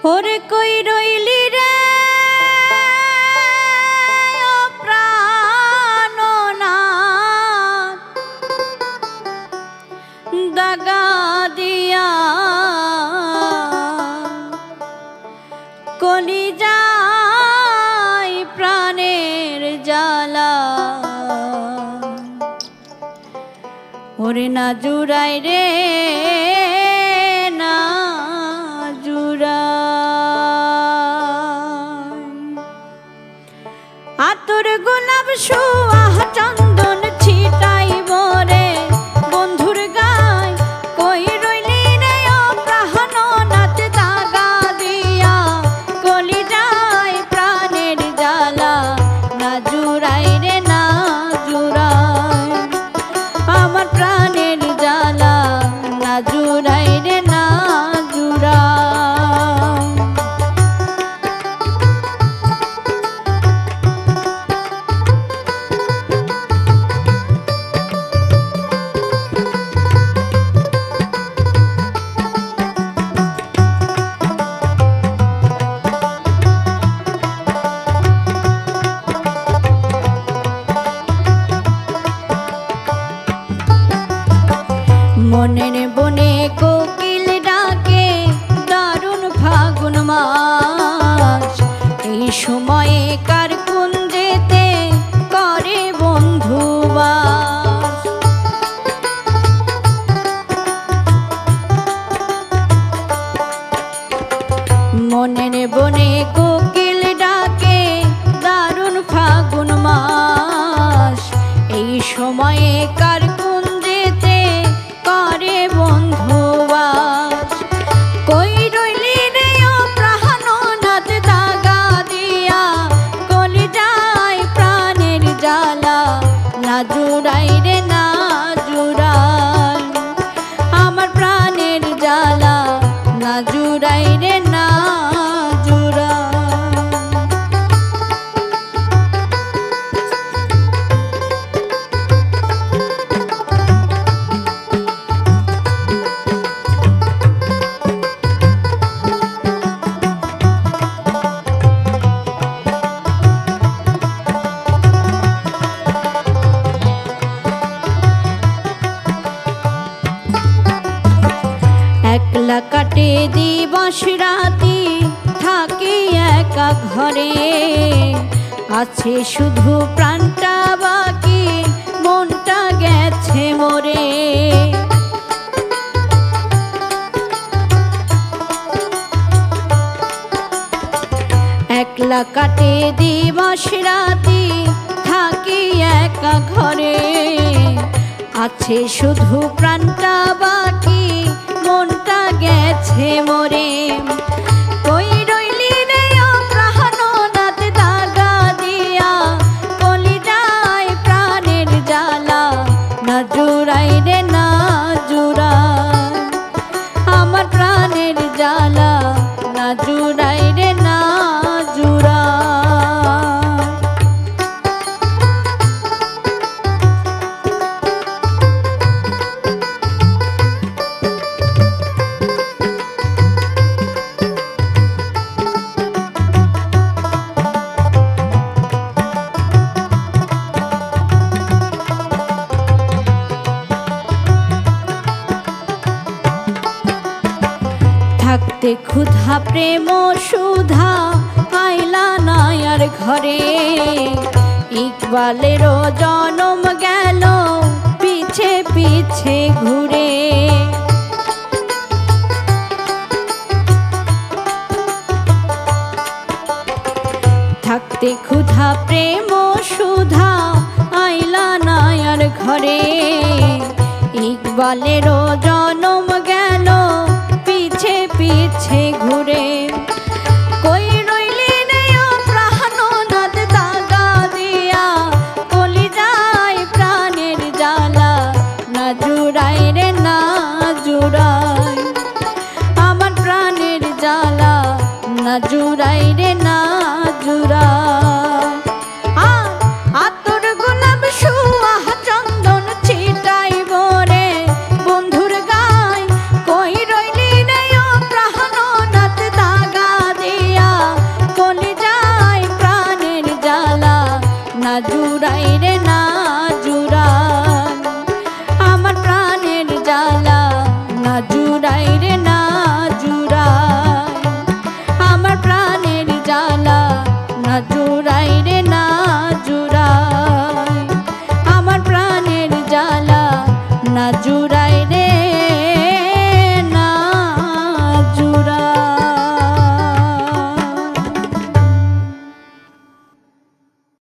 ওরে কই রইলি রে ও প্রাণনাথ, দাগা দিয়া কলিজায় প্রাণের জ্বালা। ওরে না জুড়াই রে না জুড়াই, আতর গোলাপ সুয়াহ চন্দন ছিটাইব রে বন্ধুর গায়। কই রইলি রে ও প্রাণনাথ, দাগা দিয়া কলিজায় প্রাণের জ্বালা। না জুড়াই রে না জুড়াই, আমার প্রাণের জ্বালা। না জুড়াই রে না জুড়াই। মনের বনে কোকিল ডাকে দারুণ ফাগুন মাস। এই সময়ে কার কুঞ্জেতে করে বন্ধুবাস। মনের বনে কোকিল ডাকে দারুণ ফাগুন মাস। এই সময়ে কার কুঞ্জেতে করে বন্ধুবাস। কই রইলি রে ও প্রাণনাথ, দাগা দিয়া কলিজায় প্রাণের জ্বালা। না জুড়াই রে না জুড়াই, আমার প্রাণের জ্বালা। না জুড়াই রে না জুড়াই। একলা কাটে দিবস রাতি, থাকি একা ঘরে। আছে শুধু প্রাণটা বাকি, মনটা গেছে মরে। একলা কাটে দিবস রাতি, থাকি একা ঘরে। আছে শুধু প্রাণটা বাকি, মনটা গেছে মরে। কই রইলি রে ও প্রাণনাথ, দাগা দিয়া কলিজায় প্রাণের জ্বালা। না জুড়াই রে না জুড়াই, আমার প্রাণের জ্বালা। না জুড়াই রে না জুড়াই। থাকতে ক্ষুধা প্রেম সুধা আইলা না আর ঘরে। ইকবালেরও জনম গেল পিছে পিছে ঘুরে। থাকতে ক্ষুধা প্রেম সুধা আইলা না আর ঘরে। ইকবালেরও জনম গেল পিছে পিছে ঘুরে। কই রইলি রে ও প্রাণনাথ, দাগা দিয়া কলিজায় প্রাণের জ্বালা। না জুড়াই রে না জুড়াই, আমার প্রাণের জ্বালা। না জুড়াই রে না জুড়াই। আতর গোলাপ সুয়াহ চন্দন ছিটাইব রে বন্ধুর গায়। কই রইলি রে ও প্রাণনাথ, দাগা জুড়াই রে